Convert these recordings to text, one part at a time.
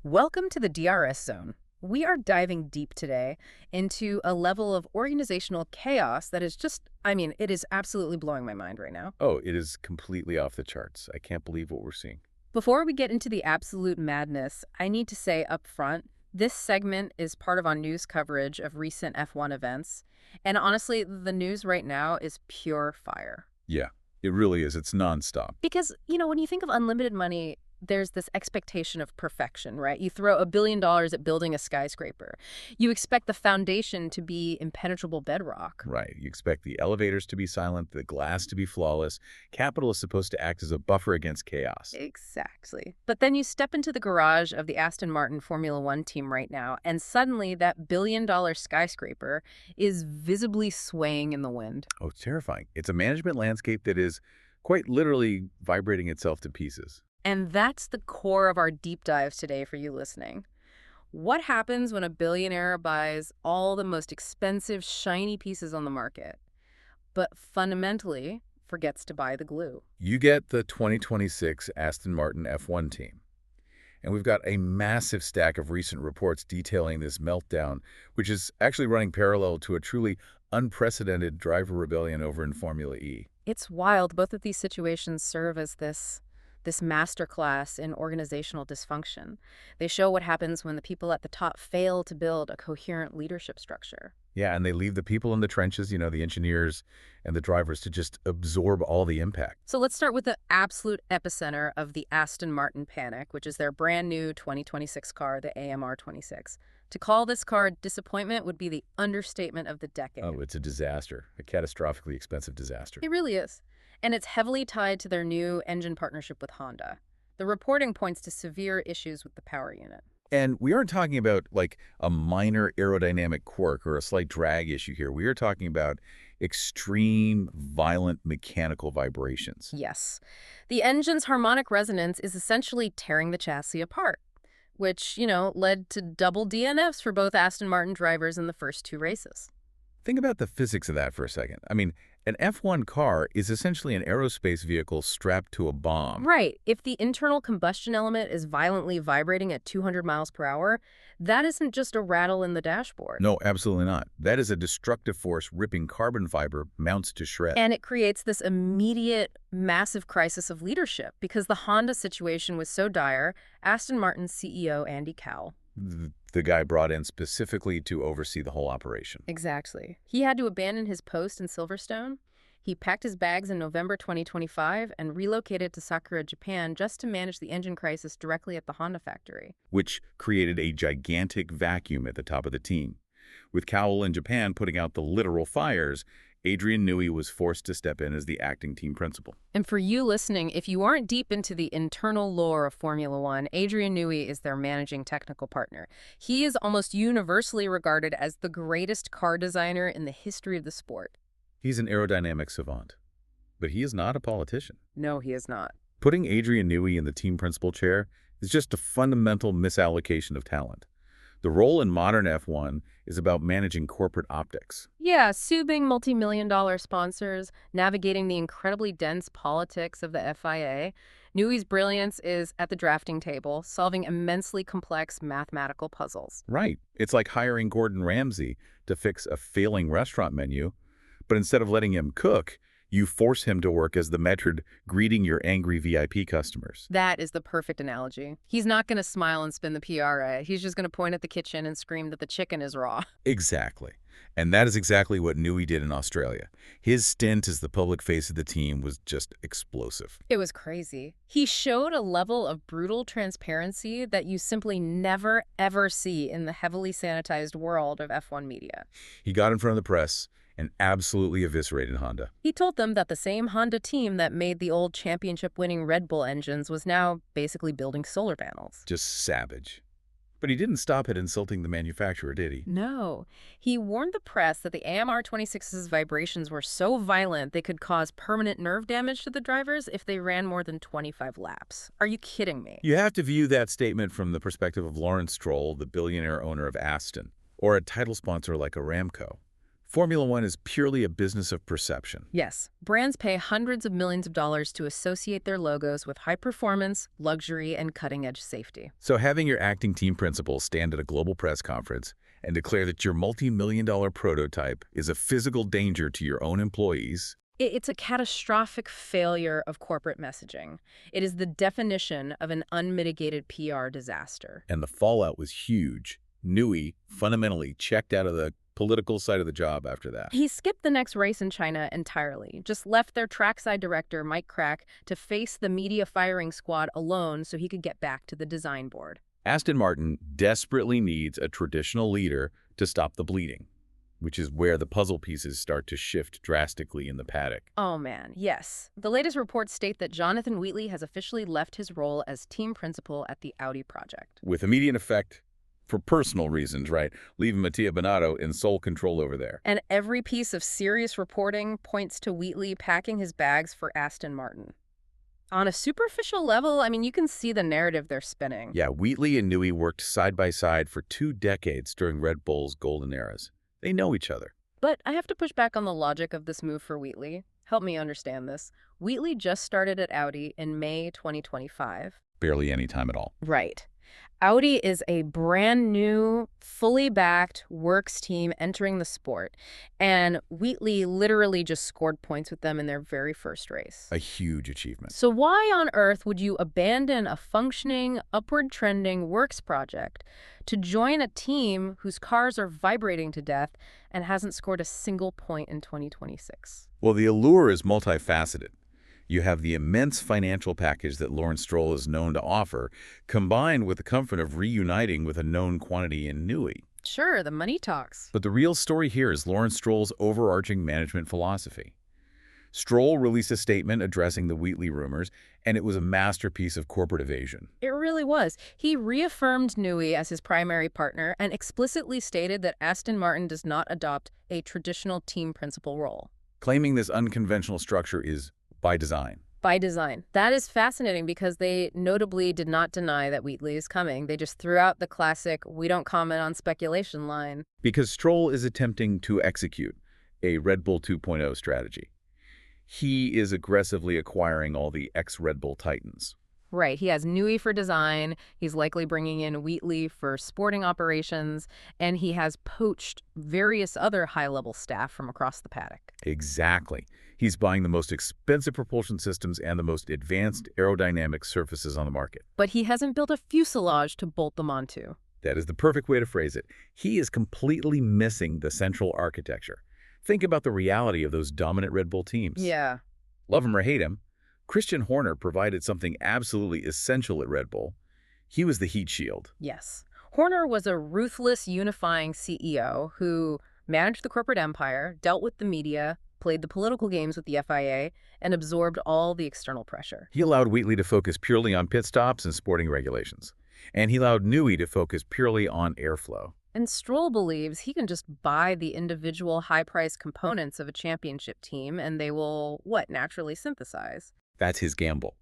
Welcome to the DRS zone. We are diving deep today into a level of organizational chaos that is it is absolutely blowing my mind right now. Oh, it is completely off the charts. I can't believe what we're seeing. Before we get into the absolute madness, I need to say up front, this segment is part of our news coverage of recent F1 events. And honestly, the news right now is pure fire. Yeah, it really is. It's nonstop. Because, when you think of unlimited money, there's this expectation of perfection, right? You throw $1 billion at building a skyscraper. You expect the foundation to be impenetrable bedrock. Right. You expect the elevators to be silent, the glass to be flawless. Capital is supposed to act as a buffer against chaos. Exactly. But then you step into the garage of the Aston Martin Formula One team right now, and suddenly that billion-dollar skyscraper is visibly swaying in the wind. Oh, it's terrifying. It's a management landscape that is quite literally vibrating itself to pieces. And that's the core of our deep dive today for you listening. What happens when a billionaire buys all the most expensive, shiny pieces on the market, but fundamentally forgets to buy the glue? You get the 2026 Aston Martin F1 team. And we've got a massive stack of recent reports detailing this meltdown, which is actually running parallel to a truly unprecedented driver rebellion over in Formula E. It's wild. Both of these situations serve as this masterclass in organizational dysfunction. They show what happens when the people at the top fail to build a coherent leadership structure. Yeah, and they leave the people in the trenches, the engineers and the drivers, to just absorb all the impact. So let's start with the absolute epicenter of the Aston Martin panic, which is their brand new 2026 car, the AMR26. To call this car a disappointment would be the understatement of the decade. Oh, it's a disaster, a catastrophically expensive disaster. It really is. And it's heavily tied to their new engine partnership with Honda. The reporting points to severe issues with the power unit. And we aren't talking about like a minor aerodynamic quirk or a slight drag issue here. We are talking about extreme, violent mechanical vibrations. Yes. The engine's harmonic resonance is essentially tearing the chassis apart, which, led to double DNFs for both Aston Martin drivers in the first two races. Think about the physics of that for a second. An F1 car is essentially an aerospace vehicle strapped to a bomb. Right. If the internal combustion element is violently vibrating at 200 miles per hour, that isn't just a rattle in the dashboard. No, absolutely not. That is a destructive force ripping carbon fiber mounts to shreds. And it creates this immediate, massive crisis of leadership because the Honda situation was so dire. Aston Martin's CEO, Andy Cowell, the guy brought in specifically to oversee the whole operation. Exactly. He had to abandon his post in Silverstone. He packed his bags in November 2025 and relocated to Sakura, Japan, just to manage the engine crisis directly at the Honda factory. Which created a gigantic vacuum at the top of the team. With Cowell in Japan putting out the literal fires, Adrian Newey was forced to step in as the acting team principal. And for you listening, if you aren't deep into the internal lore of Formula One, Adrian Newey is their managing technical partner. He is almost universally regarded as the greatest car designer in the history of the sport. He's an aerodynamic savant, but he is not a politician. No, he is not. Putting Adrian Newey in the team principal chair is just a fundamental misallocation of talent. The role in modern F1 is about managing corporate optics. Yeah, soothing multi-million-dollar sponsors, navigating the incredibly dense politics of the FIA. Newey's brilliance is at the drafting table, solving immensely complex mathematical puzzles. Right. It's like hiring Gordon Ramsay to fix a failing restaurant menu, but instead of letting him cook, you force him to work as the MADRID greeting your angry VIP customers. That is the perfect analogy. He's not going to smile and spin the PRA. He's just going to point at the kitchen and scream that the chicken is raw. Exactly. And that is exactly what Newey did in Australia. His stint as the public face of the team was just explosive. It was crazy. He showed a level of brutal transparency that you simply never, ever see in the heavily sanitized world of F1 media. He got in front of the press and absolutely eviscerated Honda. He told them that the same Honda team that made the old championship-winning Red Bull engines was now basically building solar panels. Just savage. But he didn't stop at insulting the manufacturer, did he? No. He warned the press that the AMR26's vibrations were so violent they could cause permanent nerve damage to the drivers if they ran more than 25 laps. Are you kidding me? You have to view that statement from the perspective of Lawrence Stroll, the billionaire owner of Aston, or a title sponsor like Aramco. Formula One is purely a business of perception. Yes, brands pay hundreds of millions of dollars to associate their logos with high performance, luxury, and cutting-edge safety. So having your acting team principal stand at a global press conference and declare that your multi-million-dollar prototype is a physical danger to your own employees. It's a catastrophic failure of corporate messaging. It is the definition of an unmitigated PR disaster. And the fallout was huge. Newey fundamentally checked out of the political side of the job after that. He skipped the next race in China entirely, just left their trackside director, Mike Crack, to face the media firing squad alone so he could get back to the design board. Aston Martin desperately needs a traditional leader to stop the bleeding, which is where the puzzle pieces start to shift drastically in the paddock. Oh man, yes. The latest reports state that Jonathan Wheatley has officially left his role as team principal at the Audi project. With immediate effect, for personal reasons, right? Leaving MATTIA Binotto in sole control over there. And every piece of serious reporting points to Wheatley packing his bags for Aston Martin. On a superficial level, I mean, you can see the narrative they're spinning. Yeah, Wheatley and Newey worked side by side for 2 decades during Red Bull's golden eras. They know each other. But I have to push back on the logic of this move for Wheatley. Help me understand this. Wheatley just started at Audi in May 2025. Barely any time at all. Right. Audi is a brand new, fully backed works team entering the sport, and Wheatley literally just scored points with them in their very first race. A huge achievement. So why on earth would you abandon a functioning, upward-trending works project to join a team whose cars are vibrating to death and hasn't scored a single point in 2026? Well, the allure is multifaceted. You have the immense financial package that Lawrence Stroll is known to offer, combined with the comfort of reuniting with a known quantity in Newey. Sure, the money talks. But the real story here is Lawrence Stroll's overarching management philosophy. Stroll released a statement addressing the Wheatley rumors, and it was a masterpiece of corporate evasion. It really was. He reaffirmed Newey as his primary partner and explicitly stated that Aston Martin does not adopt a traditional team principal role. Claiming this unconventional structure is by design. By design. That is fascinating because they notably did not deny that Wheatley is coming. They just threw out the classic, "we don't comment on speculation" line. Because Stroll is attempting to execute a Red Bull 2.0 strategy. He is aggressively acquiring all the ex-Red Bull titans. Right. He has Newey for design. He's likely bringing in Wheatley for sporting operations. And he has poached various other high-level staff from across the paddock. Exactly. He's buying the most expensive propulsion systems and the most advanced aerodynamic surfaces on the market. But he hasn't built a fuselage to bolt them onto. That is the perfect way to phrase it. He is completely missing the central architecture. Think about the reality of those dominant Red Bull teams. Yeah. Love him or hate him, Christian Horner provided something absolutely essential at Red Bull. He was the heat shield. Yes. Horner was a ruthless, unifying CEO who managed the corporate empire, dealt with the media, played the political games with the FIA, and absorbed all the external pressure. He allowed Wheatley to focus purely on pit stops and sporting regulations. And he allowed Newey to focus purely on airflow. And Stroll believes he can just buy the individual high-priced components of a championship team and they will, naturally synthesize. That's his gamble.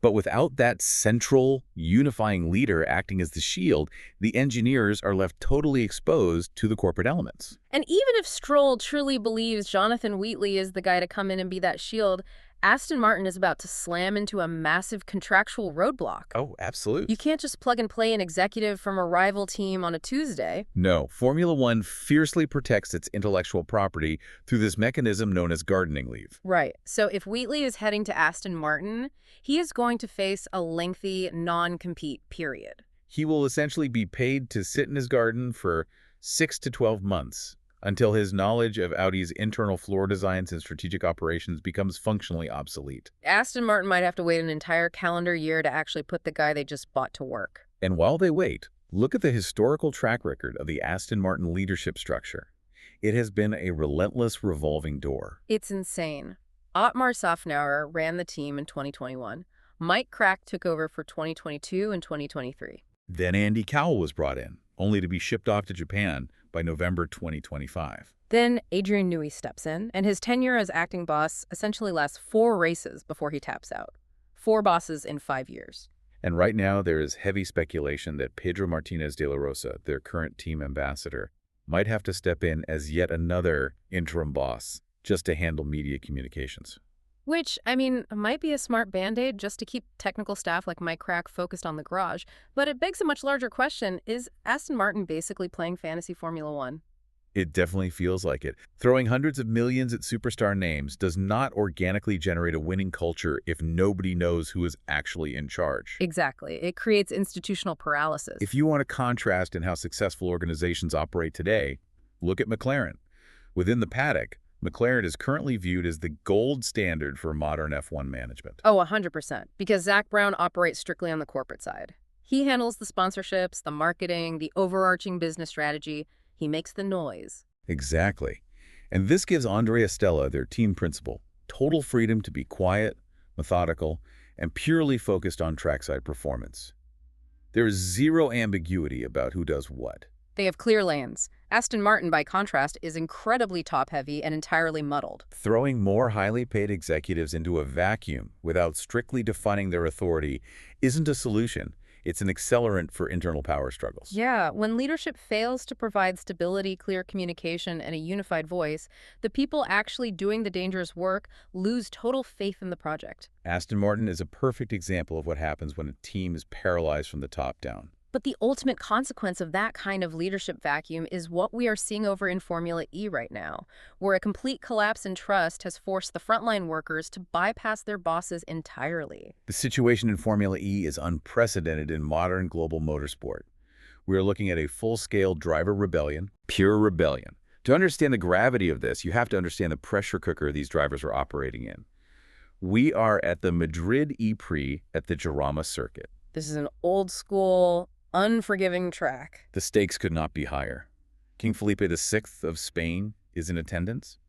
But without that central, unifying leader acting as the shield, the engineers are left totally exposed to the corporate elements. And even if Stroll truly believes Jonathan Wheatley is the guy to come in and be that shield, Aston Martin is about to slam into a massive contractual roadblock. Oh, absolutely. You can't just plug and play an executive from a rival team on a Tuesday. No, Formula One fiercely protects its intellectual property through this mechanism known as gardening leave. Right. So if Wheatley is heading to Aston Martin, he is going to face a lengthy non-compete period. He will essentially be paid to sit in his garden for 6 to 12 months. Until his knowledge of Audi's internal floor designs and strategic operations becomes functionally obsolete. Aston Martin might have to wait an entire calendar year to actually put the guy they just bought to work. And while they wait, look at the historical track record of the Aston Martin leadership structure. It has been a relentless revolving door. It's insane. Otmar Safnauer ran the team in 2021. Mike Crack took over for 2022 and 2023. Then Andy Cowell was brought in, only to be shipped off to Japan by November 2025. Then Adrian Newey steps in, and his tenure as acting boss essentially lasts 4 races before he taps out. 4 bosses in 5 years. And right now there is heavy speculation that Pedro Martinez de la Rosa, their current team ambassador, might have to step in as yet another interim boss just to handle media communications. Which, I mean, might be a smart band-aid just to keep technical staff like Mike Crack focused on the garage. But it begs a much larger question. Is Aston Martin basically playing fantasy Formula One? It definitely feels like it. Throwing hundreds of millions at superstar names does not organically generate a winning culture if nobody knows who is actually in charge. Exactly. It creates institutional paralysis. If you want a contrast in how successful organizations operate today, look at McLaren. Within the paddock, McLaren is currently viewed as the gold standard for modern F1 management. Oh, 100%. Because Zach Brown operates strictly on the corporate side. He handles the sponsorships, the marketing, the overarching business strategy. He makes the noise. Exactly. And this gives Andrea Stella, their team principal, total freedom to be quiet, methodical, and purely focused on trackside performance. There is zero ambiguity about who does what. They have clear lanes. Aston Martin, by contrast, is incredibly top-heavy and entirely muddled. Throwing more highly paid executives into a vacuum without strictly defining their authority isn't a solution. It's an accelerant for internal power struggles. Yeah, when leadership fails to provide stability, clear communication, and a unified voice, the people actually doing the dangerous work lose total faith in the project. Aston Martin is a perfect example of what happens when a team is paralyzed from the top down. But the ultimate consequence of that kind of leadership vacuum is what we are seeing over in Formula E right now, where a complete collapse in trust has forced the frontline workers to bypass their bosses entirely. The situation in Formula E is unprecedented in modern global motorsport. We are looking at a full-scale driver rebellion, pure rebellion. To understand the gravity of this, you have to understand the pressure cooker these drivers are operating in. We are at the Madrid E-Prix at the JARAMA circuit. This is an old-school, unforgiving track. The stakes could not be higher. King Felipe VI of Spain is in attendance.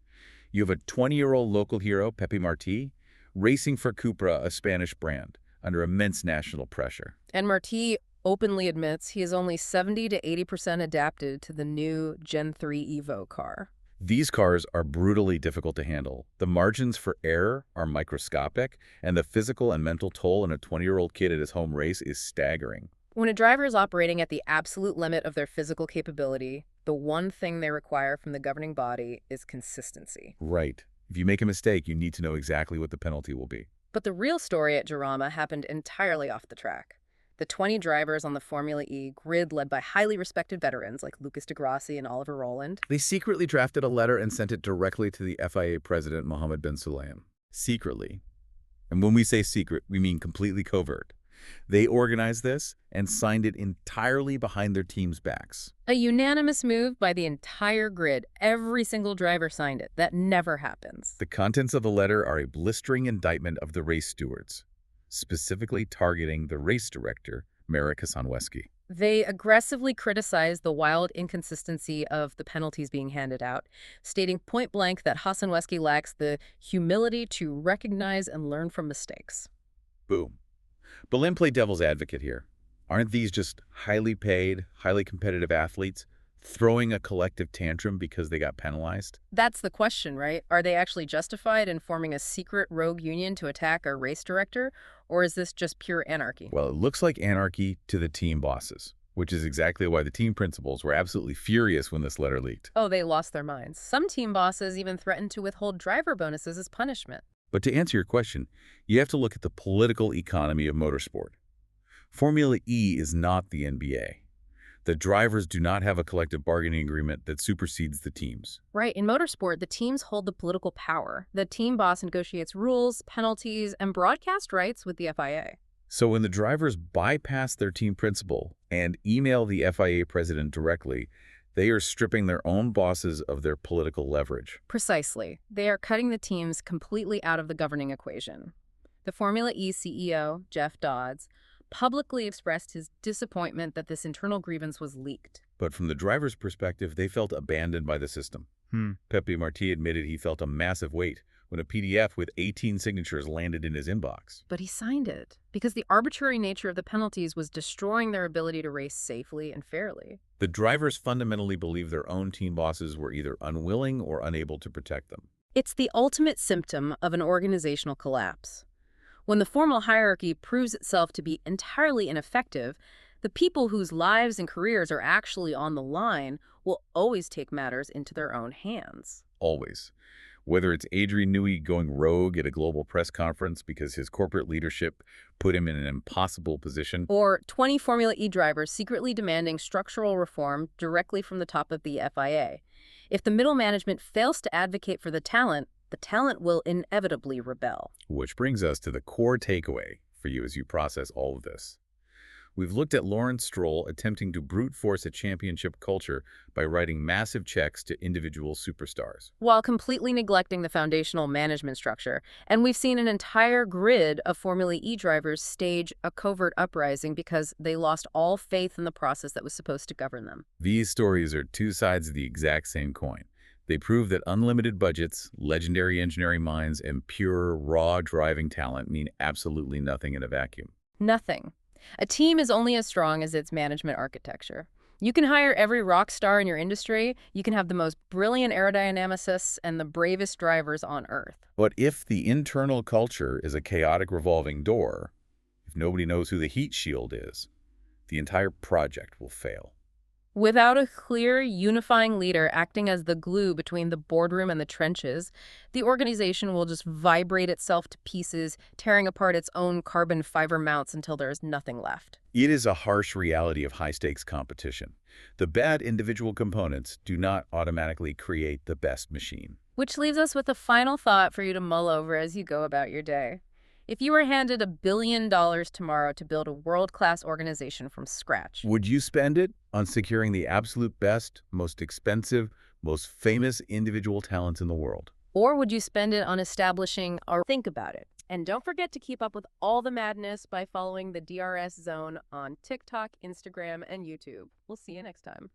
You have a 20-year-old local hero, Pepe Martí, racing for Cupra, a Spanish brand, under immense national pressure. And Martí openly admits he is only 70 to 80% adapted to the new Gen 3 Evo car. These cars are brutally difficult to handle. The margins for error are microscopic, and the physical and mental toll on a 20-year-old kid at his home race is staggering. When a driver is operating at the absolute limit of their physical capability, the one thing they require from the governing body is consistency. Right. If you make a mistake, you need to know exactly what the penalty will be. But the real story at JARAMA happened entirely off the track. The 20 drivers on the Formula E grid, led by highly respected veterans like Lucas Degrassi and Oliver Rowland. They secretly drafted a letter and sent it directly to the FIA president, Mohammed bin Sulayem. Secretly. And when we say secret, we mean completely covert. They organized this and signed it entirely behind their team's backs. A unanimous move by the entire grid. Every single driver signed it. That never happens. The contents of the letter are a blistering indictment of the race stewards, specifically targeting the race director, Marek Hasanweski. They aggressively criticized the wild inconsistency of the penalties being handed out, stating point blank that Hasanweski lacks the humility to recognize and learn from mistakes. Boom. But let me play devil's advocate here. Aren't these just highly paid, highly competitive athletes throwing a collective tantrum because they got penalized? That's the question, right? Are they actually justified in forming a secret rogue union to attack our race director, or is this just pure anarchy? Well, it looks like anarchy to the team bosses, which is exactly why the team principals were absolutely furious when this letter leaked. Oh, they lost their minds. Some team bosses even threatened to withhold driver bonuses as punishment. But to answer your question, you have to look at the political economy of motorsport. Formula E is not the NBA. The drivers do not have a collective bargaining agreement that supersedes the teams. Right. In motorsport, the teams hold the political power. The team boss negotiates rules, penalties, and broadcast rights with the FIA. So when the drivers bypass their team principal and email the FIA president directly, they are stripping their own bosses of their political leverage. Precisely. They are cutting the teams completely out of the governing equation. The Formula E CEO, Jeff Dodds, publicly expressed his disappointment that this internal grievance was leaked. But from the driver's perspective, they felt abandoned by the system. Pepe Martí admitted he felt a massive weight when a PDF with 18 signatures landed in his inbox. But he signed it because the arbitrary nature of the penalties was destroying their ability to race safely and fairly. The drivers fundamentally believed their own team bosses were either unwilling or unable to protect them. It's the ultimate symptom of an organizational collapse. When the formal hierarchy proves itself to be entirely ineffective, The people whose lives and careers are actually on the line will always take matters into their own hands. Always. Whether it's Adrian Newey going rogue at a global press conference because his corporate leadership put him in an impossible position, Or 20 Formula E drivers secretly demanding structural reform directly from the top of the FIA. If the middle management fails to advocate for the talent will inevitably rebel. which brings us to the core takeaway for you as you process all of this. We've looked at Lawrence Stroll attempting to brute force a championship culture by writing massive checks to individual superstars. While completely neglecting the foundational management structure, and we've seen an entire grid of Formula E drivers stage a covert uprising because they lost all faith in the process that was supposed to govern them. These stories are two sides of the exact same coin. They prove that unlimited budgets, legendary engineering minds, and pure, raw driving talent mean absolutely nothing in a vacuum. Nothing. A team is only as strong as its management architecture. You can hire every rock star in your industry, you can have the most brilliant aerodynamicists and the bravest drivers on Earth. But if the internal culture is a chaotic revolving door, if nobody knows who the heat shield is, the entire project will fail. Without a clear, unifying leader acting as the glue between the boardroom and the trenches, the organization will just vibrate itself to pieces, tearing apart its own carbon fiber mounts until there is nothing left. It is a harsh reality of high-stakes competition. The bad individual components do not automatically create the best machine. Which leaves us with a final thought for you to mull over as you go about your day. If you were handed $1 billion tomorrow to build a world-class organization from scratch, Would you spend it on securing the absolute best, most expensive, most famous individual talents in the world? or would you spend it on establishing a think about it? And don't forget to keep up with all the madness by following the DRS Zone on TikTok, Instagram, and YouTube. We'll see you next time.